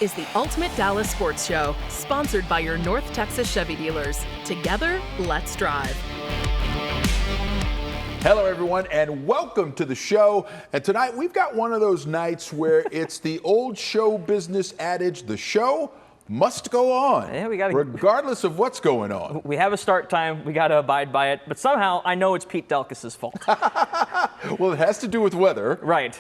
This is the Ultimate Dallas Sports Show, sponsored by your North Texas Chevy dealers. Together, let's drive. Hello, everyone, and welcome to the show. And tonight, we've got one of those nights where it's the old show business adage, the show must go on, regardless of what's going on. We have a start time. We got to abide by it. But somehow, I know it's Pete Delkus's fault. Well, it has to do with weather. Right.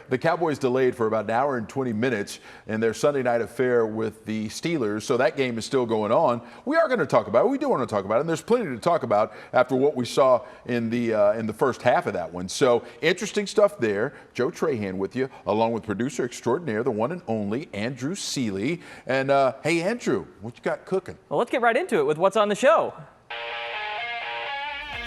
The Cowboys delayed for about an hour and 20 minutes in their Sunday night affair with the Steelers, so that game is still going on. We are going to talk about it. We do want to talk about it, and there's plenty to talk about after what we saw in the first half of that one. So interesting stuff there. Joe Trahan with you, along with producer extraordinaire, the one and only Andrew Cely. And hey, Andrew, what you got cooking? Well, let's get right into it with what's on the show.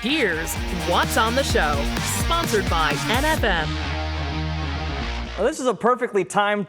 Here's What's on the Show, sponsored by NFM. Well, this is a perfectly timed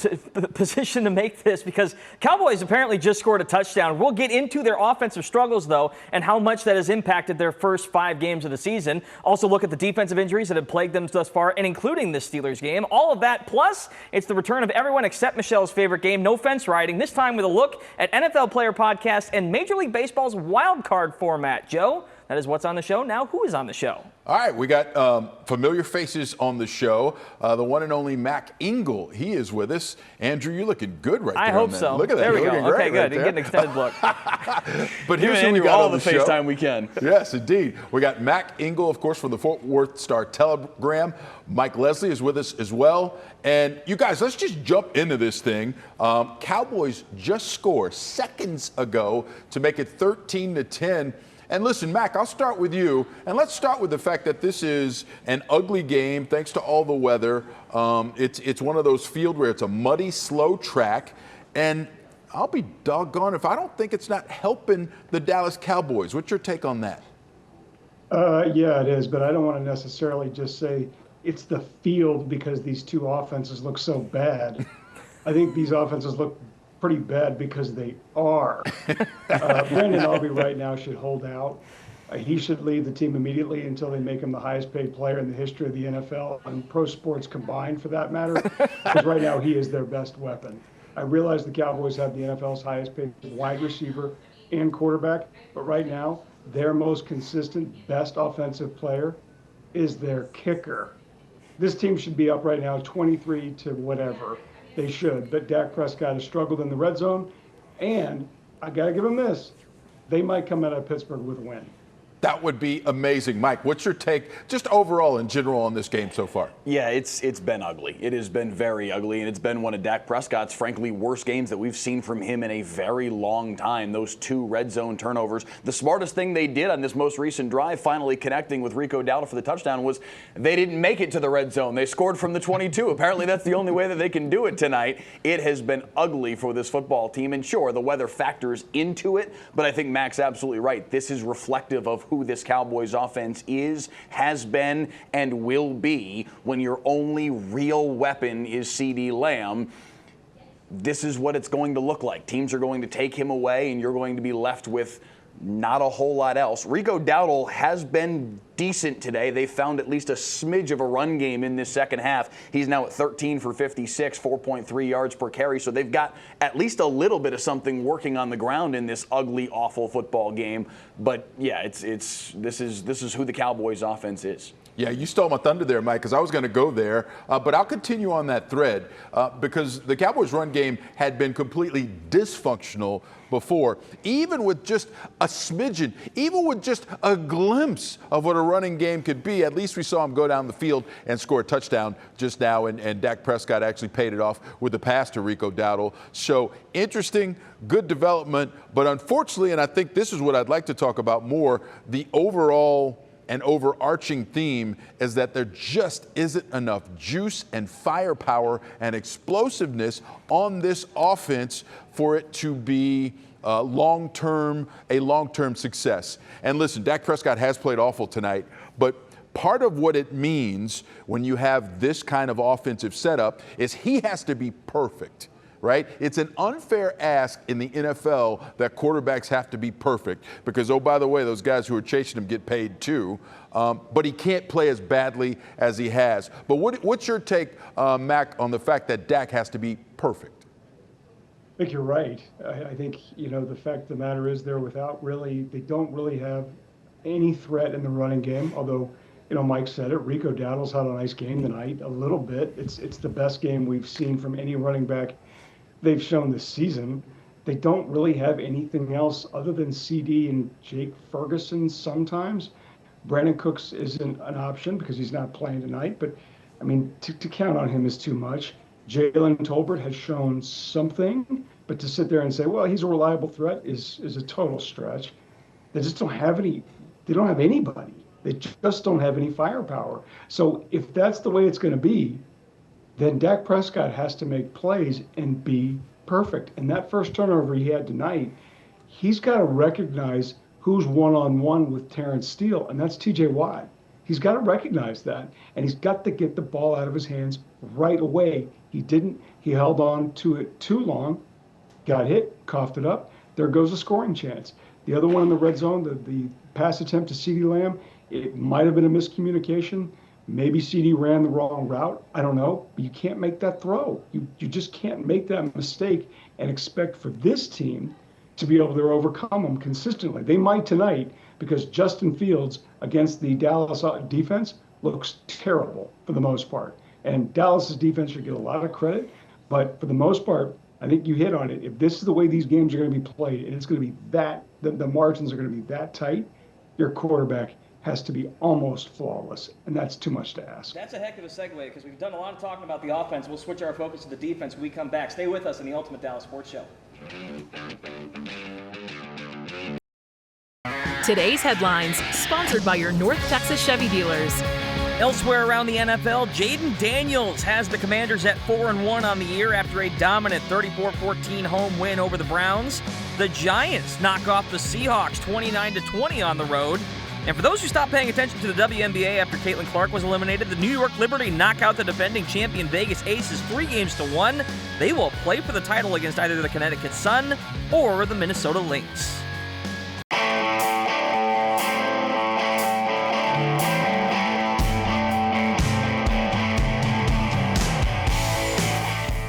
position to make this because Cowboys apparently just scored a touchdown. We'll get into their offensive struggles, though, and how much that has impacted their first 5 games of the season. Also look at the defensive injuries that have plagued them thus far, and including this Steelers game. All of that, plus it's the return of everyone except Michelle's favorite game, no fence riding, this time with a look at NFL Player Podcast and Major League Baseball's wild card format. Joe, that is what's on the show. Now, who is on the show? All right, we got familiar faces on the show. The one and only Mac Engel, he is with us. Andrew, you're looking good right there. I hope so. Look at that. There we you're go. Okay, good. Right you get an extended look. But here's who we got all on the show. FaceTime we can. Yes, indeed. We got Mac Engel, of course, from the Fort Worth Star-Telegram. Mike Leslie is with us as well. And you guys, let's just jump into this thing. Cowboys just scored seconds ago to make it 13-10. And listen, Mac, I'll start with you, and let's start with the fact that this is an ugly game thanks to all the weather. It's one of those fields where it's a muddy, slow track, and I'll be doggone if I don't think it's not helping the Dallas Cowboys. What's your take on that? Yeah, it is, but I don't want to necessarily just say it's the field because these two offenses look so bad. I think these offenses look pretty bad because they are. Brandon Albee right now should hold out. He should lead the team immediately until they make him the highest paid player in the history of the NFL and pro sports combined, for that matter, because right now he is their best weapon. I realize the Cowboys have the NFL's highest paid wide receiver and quarterback, but right now their most consistent, best offensive player is their kicker. This team should be up right now 23 to whatever. They should, but Dak Prescott has struggled in the red zone, and I got to give him this. They might come out of Pittsburgh with a win. That would be amazing. Mike, what's your take just overall in general on this game so far? Yeah, it's been ugly. It has been very ugly, and it's been one of Dak Prescott's, frankly, worst games that we've seen from him in a very long time. Those 2 red zone turnovers. The smartest thing they did on this most recent drive, finally connecting with Rico Dowdle for the touchdown, was they didn't make it to the red zone. They scored from the 22. Apparently, that's the only way that they can do it tonight. It has been ugly for this football team, and sure, the weather factors into it, but I think Mac's absolutely right. This is reflective of who this Cowboys offense is, has been, and will be when your only real weapon is CeeDee Lamb. This is what it's going to look like. Teams are going to take him away, and you're going to be left with not a whole lot else. Rico Dowdle has been decent today. They found at least a smidge of a run game in this second half. He's now at 13 for 56, 4.3 yards per carry. So they've got at least a little bit of something working on the ground in this ugly, awful football game. But yeah, this is who the Cowboys offense is. Yeah, you stole my thunder there, Mike, because I was going to go there. But I'll continue on that thread because the Cowboys' run game had been completely dysfunctional before. Even with just a smidgen, even with just a glimpse of what a running game could be, at least we saw him go down the field and score a touchdown just now, and Dak Prescott actually paid it off with the pass to Rico Dowdle. So interesting, good development, but unfortunately, and I think this is what I'd like to talk about more, the overall and overarching theme is that there just isn't enough juice and firepower and explosiveness on this offense for it to be a long-term success. And listen, Dak Prescott has played awful tonight, but part of what it means when you have this kind of offensive setup is he has to be perfect. Right? It's an unfair ask in the NFL that quarterbacks have to be perfect because, oh, by the way, those guys who are chasing him get paid too. But he can't play as badly as he has. But what's your take, Mac, on the fact that Dak has to be perfect? I think you're right. I think, the fact of the matter is they don't really have any threat in the running game. Although, Mike said it, Rico Dowdle's had a nice game tonight, a little bit. It's the best game we've seen from any running back they've shown this season. They don't really have anything else other than CD and Jake Ferguson sometimes. Brandon Cooks isn't an option because he's not playing tonight, but I mean, to count on him is too much. Jalen Tolbert has shown something, but to sit there and say, well, he's a reliable threat is a total stretch. They just don't have any. They don't have anybody. They just don't have any firepower. So if that's the way it's going to be, then Dak Prescott has to make plays and be perfect. And that first turnover he had tonight, he's got to recognize who's one-on-one with Terrence Steele, and that's TJ Watt. He's got to recognize that, and he's got to get the ball out of his hands right away. He didn't. He held on to it too long, got hit, coughed it up. There goes a scoring chance. The other one in the red zone, the pass attempt to CeeDee Lamb, it might have been a miscommunication. Maybe CD ran the wrong route. I don't know. But you can't make that throw. You just can't make that mistake and expect for this team to be able to overcome them consistently. They might tonight because Justin Fields against the Dallas defense looks terrible for the most part. And Dallas's defense should get a lot of credit. But for the most part, I think you hit on it. If this is the way these games are going to be played, and it's going to be the margins are going to be that tight, your quarterback has to be almost flawless, and that's too much to ask. That's a heck of a segue because we've done a lot of talking about the offense. We'll switch our focus to the defense when we come back. Stay with us in the Ultimate Dallas Sports Show. Today's headlines, sponsored by your North Texas Chevy dealers. Elsewhere around the NFL, Jaden Daniels has the Commanders at 4-1 on the year after a dominant 34-14 home win over the Browns. The Giants knock off the Seahawks 29-20 on the road. And for those who stopped paying attention to the WNBA after Caitlin Clark was eliminated, the New York Liberty knock out the defending champion Vegas Aces 3-1. They will play for the title against either the Connecticut Sun or the Minnesota Lynx.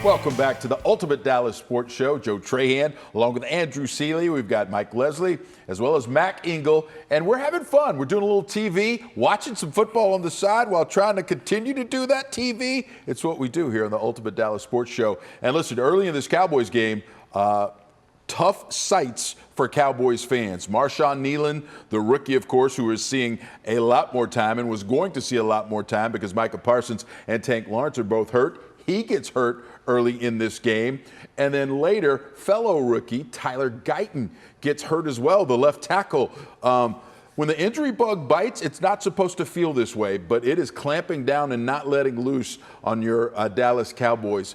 Welcome back to the Ultimate Dallas Sports Show. Joe Trahan, along with Andrew Cely. We've got Mike Leslie, as well as Mac Engel. And we're having fun. We're doing a little TV, watching some football on the side while trying to continue to do that TV. It's what we do here on the Ultimate Dallas Sports Show. And listen, early in this Cowboys game, tough sights for Cowboys fans. Marshawn Nealon, the rookie, of course, who is seeing a lot more time and was going to see a lot more time because Micah Parsons and Tank Lawrence are both hurt. He gets hurt early in this game. And then later, fellow rookie Tyler Guyton gets hurt as well, the left tackle. When the injury bug bites, it's not supposed to feel this way, but it is clamping down and not letting loose on your Dallas Cowboys.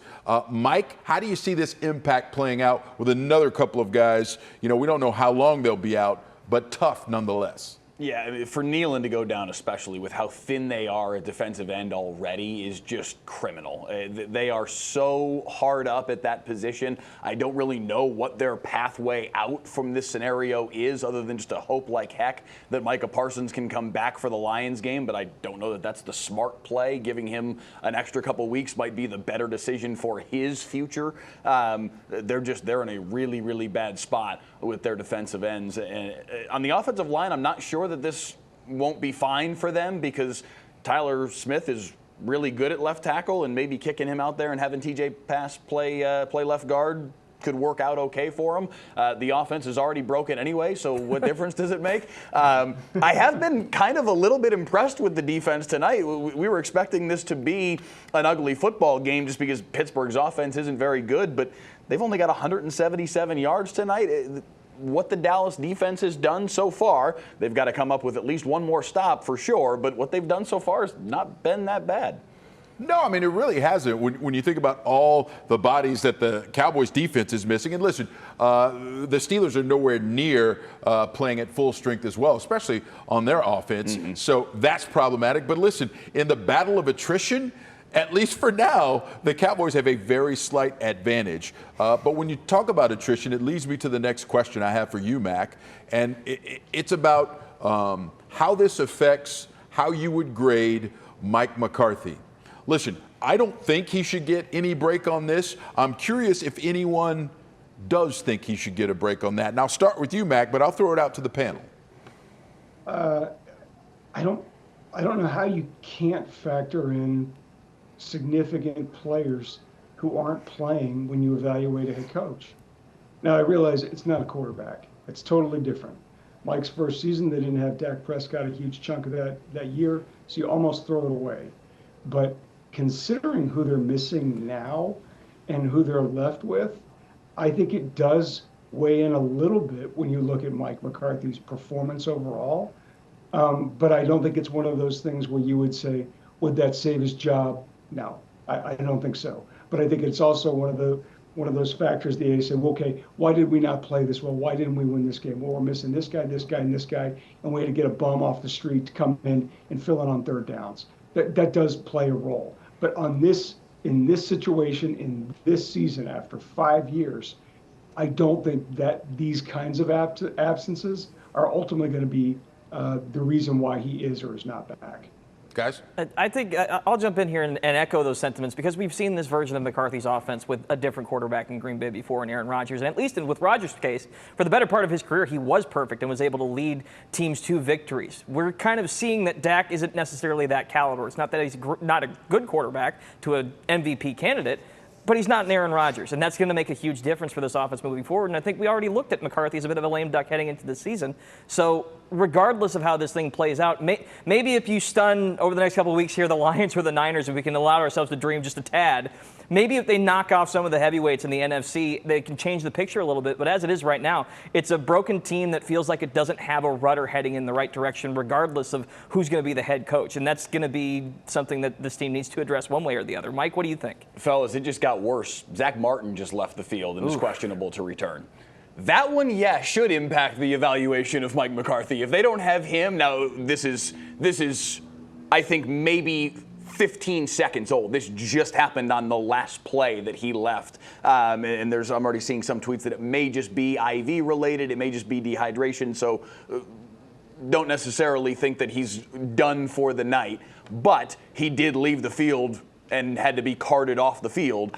Mike, how do you see this impact playing out with another couple of guys? We don't know how long they'll be out, but tough nonetheless. Yeah, I mean, for Nealon to go down, especially with how thin they are at defensive end already, is just criminal. They are so hard up at that position. I don't really know what their pathway out from this scenario is, other than just to hope like heck that Micah Parsons can come back for the Lions game. But I don't know that that's the smart play. Giving him an extra couple weeks might be the better decision for his future. They're in a really, really bad spot with their defensive ends. And on the offensive line, I'm not sure that this won't be fine for them because Tyler Smith is really good at left tackle, and maybe kicking him out there and having TJ Pass play left guard could work out okay for him. The offense is already broken anyway, so what difference does it make? I have been kind of a little bit impressed with the defense tonight. We were expecting this to be an ugly football game just because Pittsburgh's offense isn't very good, but they've only got 177 yards tonight. What the Dallas defense has done so far, they've got to come up with at least one more stop for sure, but what they've done so far has not been that bad. No, I mean, it really hasn't when you think about all the bodies that the Cowboys defense is missing. And listen, the Steelers are nowhere near playing at full strength as well, especially on their offense. Mm-hmm. So that's problematic. But listen, in the battle of attrition, at least for now, the Cowboys have a very slight advantage. But when you talk about attrition, it leads me to the next question I have for you, Mac. And it's about how this affects how you would grade Mike McCarthy. Listen, I don't think he should get any break on this. I'm curious if anyone does think he should get a break on that. And I'll start with you, Mac, but I'll throw it out to the panel. I don't know how you can't factor in significant players who aren't playing when you evaluate a head coach. Now, I realize it's not a quarterback. It's totally different. Mike's first season, they didn't have Dak Prescott a huge chunk of that year, so you almost throw it away. But considering who they're missing now and who they're left with, I think it does weigh in a little bit when you look at Mike McCarthy's performance overall. But I don't think it's one of those things where you would say, would that save his job? No, I don't think so. But I think it's also one of those factors that you say, well, okay, why did we not play this well? Why didn't we win this game? Well, we're missing this guy, and this guy, and we had to get a bum off the street to come in and fill in on third downs. That does play a role. But in this situation, in this season, after 5 years, I don't think that these kinds of absences are ultimately going to be the reason why he is or is not back. Guys? I think I'll jump in here and echo those sentiments because we've seen this version of McCarthy's offense with a different quarterback in Green Bay before, in Aaron Rodgers. And at least with Rodgers' case, for the better part of his career, he was perfect and was able to lead teams to victories. We're kind of seeing that Dak isn't necessarily that caliber. It's not that he's not a good quarterback to an MVP candidate, but he's not an Aaron Rodgers, and that's going to make a huge difference for this offense moving forward. And I think we already looked at McCarthy as a bit of a lame duck heading into the season. So regardless of how this thing plays out, maybe if you stun over the next couple of weeks here the Lions or the Niners, if we can allow ourselves to dream just a tad, maybe if they knock off some of the heavyweights in the NFC, they can change the picture a little bit. But as it is right now, it's a broken team that feels like it doesn't have a rudder heading in the right direction, regardless of who's going to be the head coach. And that's going to be something that this team needs to address one way or the other. Mike, what do you think? Fellas, it just got worse. Zach Martin just left the field and is questionable to return. That one, should impact the evaluation of Mike McCarthy. If they don't have him, now this is, I think, maybe 15 seconds old. This just happened on the last play that he left. And I'm already seeing some tweets that it may just be IV related. It may just be dehydration. So don't necessarily think that he's done for the night. But he did leave the field and had to be carted off the field.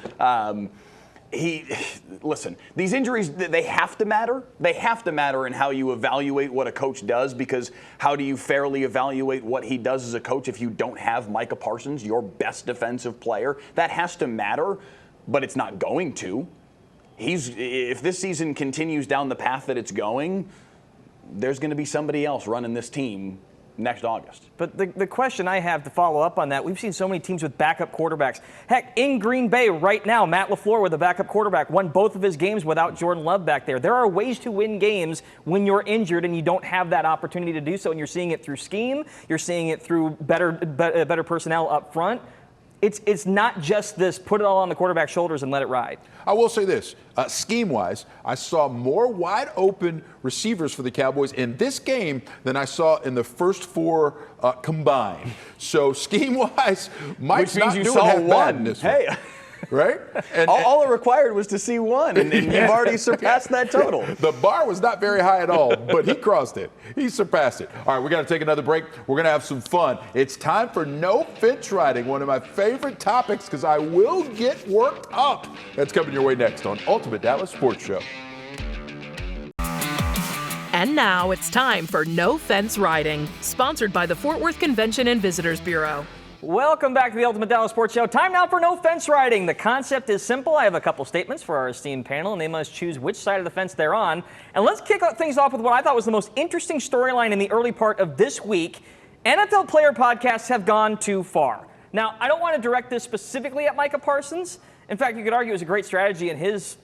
Listen, these injuries, they have to matter. They have to matter in how you evaluate what a coach does, because how do you fairly evaluate what he does as a coach if you don't have Micah Parsons, your best defensive player? That has to matter, but it's not going to. If this season continues down the path that it's going, there's going to be somebody else running this team next August. But the question I have to follow up on that, we've seen so many teams with backup quarterbacks. Heck, in Green Bay right now, Matt LaFleur with a backup quarterback won both of his games without Jordan Love back there. There are ways to win games when you're injured and you don't have that opportunity to do so, and you're seeing it through scheme, you're seeing it through better personnel up front. It's not just this put it all on the quarterback's shoulders and let it ride. I will say this, scheme-wise, I saw more wide-open receivers for the Cowboys in this game than I saw in the first four combined. So scheme-wise, Mike's not doing half bad in this one. Hey. Right? And, all it required was to see one, and you've already surpassed that total. The bar was not very high at all, but he crossed it. He surpassed it. All right, we got to take another break. We're going to have some fun. It's time for No Fence Riding, one of my favorite topics, because I will get worked up. That's coming your way next on Ultimate Dallas Sports Show. And now it's time for No Fence Riding, sponsored by the Fort Worth Convention and Visitors Bureau. Welcome back to the Ultimate Dallas Sports Show. Time now for No Fence Riding. The concept is simple. I have a couple statements for our esteemed panel, and they must choose which side of the fence they're on. And let's kick things off with what I thought was the most interesting storyline in the early part of this week. NFL player podcasts have gone too far. Now, I don't want to direct this specifically at Micah Parsons. In fact, you could argue it was a great strategy in his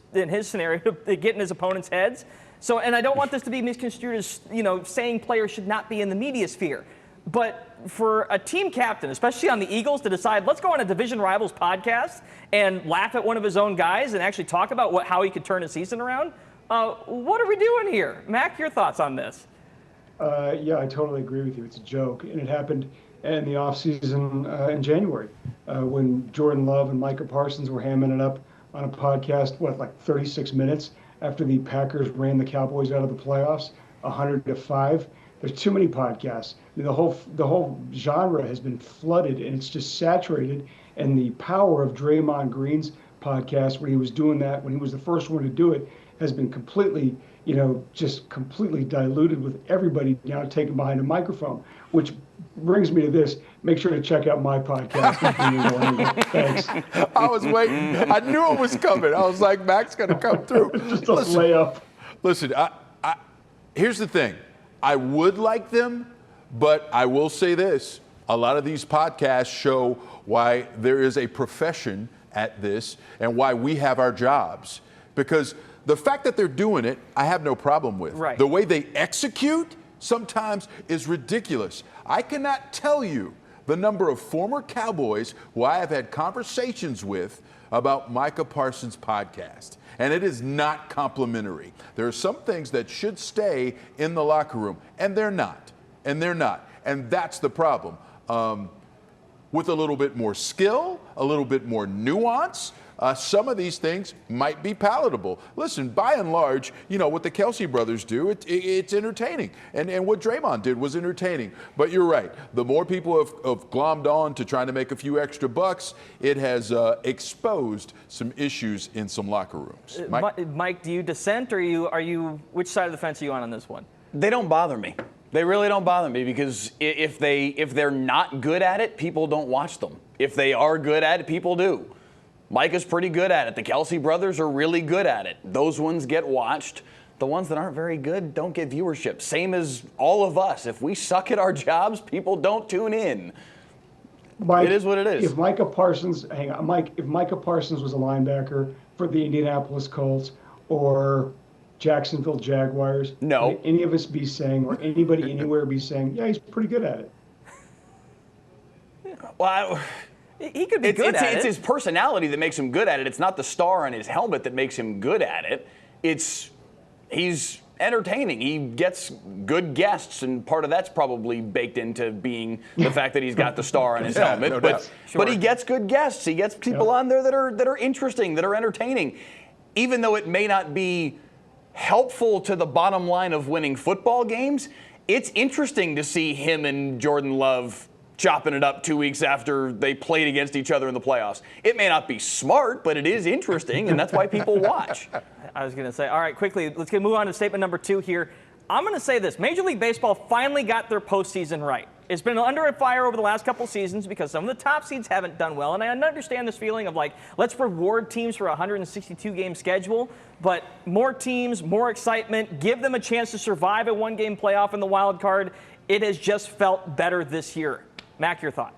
scenario to get in his opponent's heads. So, and I don't want this to be misconstrued as, saying players should not be in the media sphere. But for a team captain, especially on the Eagles, to decide, let's go on a division rivals podcast and laugh at one of his own guys and actually talk about how he could turn a season around, what are we doing here? Mac, your thoughts on this? Yeah, I totally agree with you. It's a joke. And it happened in the offseason in January when Jordan Love and Micah Parsons were hamming it up on a podcast, like 36 minutes after the Packers ran the Cowboys out of the playoffs, 100-5. There's too many podcasts. The whole genre has been flooded, and it's just saturated. And the power of Draymond Green's podcast, where he was doing that when he was the first one to do it, has been completely, just completely diluted with everybody now taken behind a microphone, which brings me to this. Make sure to check out my podcast. Thanks. I was waiting. I knew it was coming. I was like, Mac's going to come through. Just a layup. Listen, here's the thing. I would like them, but I will say this. A lot of these podcasts show why there is a profession at this and why we have our jobs. Because the fact that they're doing it, I have no problem with. Right. The way they execute sometimes is ridiculous. I cannot tell you the number of former Cowboys who I have had conversations with about Micah Parsons' podcast. And it is not complimentary. There are some things that should stay in the locker room, and they're not. And that's the problem. With a little bit more skill, a little bit more nuance, some of these things might be palatable. Listen, by and large, what the Cely brothers do, it's entertaining. And what Draymond did was entertaining. But you're right. The more people have glommed on to trying to make a few extra bucks, it has exposed some issues in some locker rooms. Mike, do you dissent, or are you which side of the fence are you on this one? They don't bother me. They really don't bother me because if they're not good at it, people don't watch them. If they are good at it, people do. Micah's pretty good at it. The Cely brothers are really good at it. Those ones get watched. The ones that aren't very good don't get viewership. Same as all of us. If we suck at our jobs, people don't tune in. Mike, it is what it is. If Micah Parsons was a linebacker for the Indianapolis Colts or Jacksonville Jaguars, no, would any of us be saying, or anybody anywhere be saying, yeah, he's pretty good at it? Well, he could be good at it. It's his personality that makes him good at it. It's not the star on his helmet that makes him good at it. He's entertaining. He gets good guests, and part of that's probably baked into being the fact that he's got the star on his helmet. No but doubt. But he gets good guests. He gets people on there that are interesting, that are entertaining, even though it may not be helpful to the bottom line of winning football games. It's interesting to see him and Jordan Love chopping it up 2 weeks after they played against each other in the playoffs. It may not be smart, but it is interesting, and that's why people watch. I was going to say, all right, quickly, let's move on to statement number 2 here. I'm going to say this. Major League Baseball finally got their postseason right. It's been under fire over the last couple seasons because some of the top seeds haven't done well, and I understand this feeling of let's reward teams for a 162-game schedule, but more teams, more excitement, give them a chance to survive a one-game playoff in the wild card. It has just felt better this year. Mac, your thought?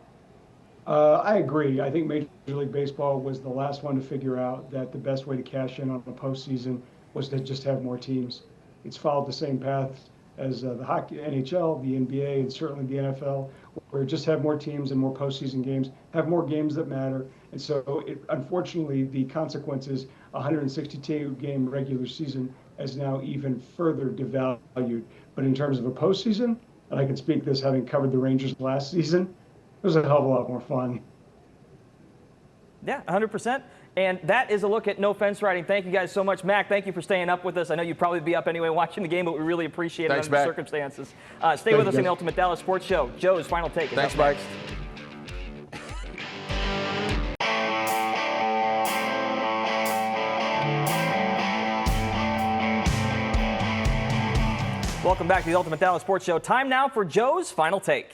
I agree. I think Major League Baseball was the last one to figure out that the best way to cash in on the postseason was to just have more teams. It's followed the same path as the hockey, NHL, the NBA, and certainly the NFL, where just have more teams and more postseason games, have more games that matter. And so, unfortunately, the consequence is a 162-game regular season is now even further devalued. But in terms of a postseason, and I can speak this having covered the Rangers last season, it was a hell of a lot more fun. Yeah, 100%. And that is a look at no fence riding. Thank you guys so much. Mac, thank you for staying up with us. I know you'd probably be up anyway watching the game, but we really appreciate it under the circumstances. Stay with us in the Ultimate Dallas Sports Show. Joe's final take. Thanks, Mike. Welcome back to the Ultimate Dallas Sports Show. Time now for Joe's final take.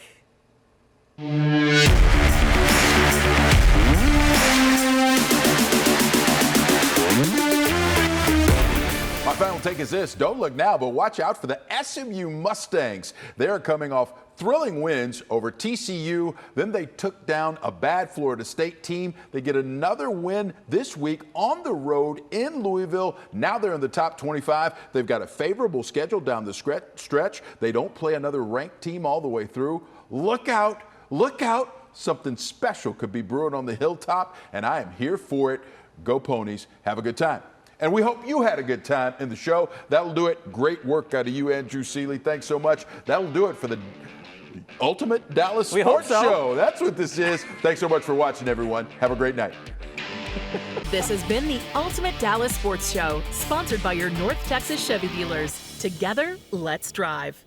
My final take is this. Don't look now, but watch out for the SMU Mustangs. They're coming off thrilling wins over TCU. Then they took down a bad Florida State team. They get another win this week on the road in Louisville. Now they're in the top 25. They've got a favorable schedule down the stretch. They don't play another ranked team all the way through. Look out. Look out. Something special could be brewing on the hilltop, and I am here for it. Go Ponies. Have a good time. And we hope you had a good time in the show. That'll do it. Great work out of you, Andrew Cely. Thanks so much. That'll do it for the Ultimate Dallas Sports Show. That's what this is. Thanks so much for watching, everyone. Have a great night. This has been the Ultimate Dallas Sports Show, sponsored by your North Texas Chevy dealers. Together, let's drive.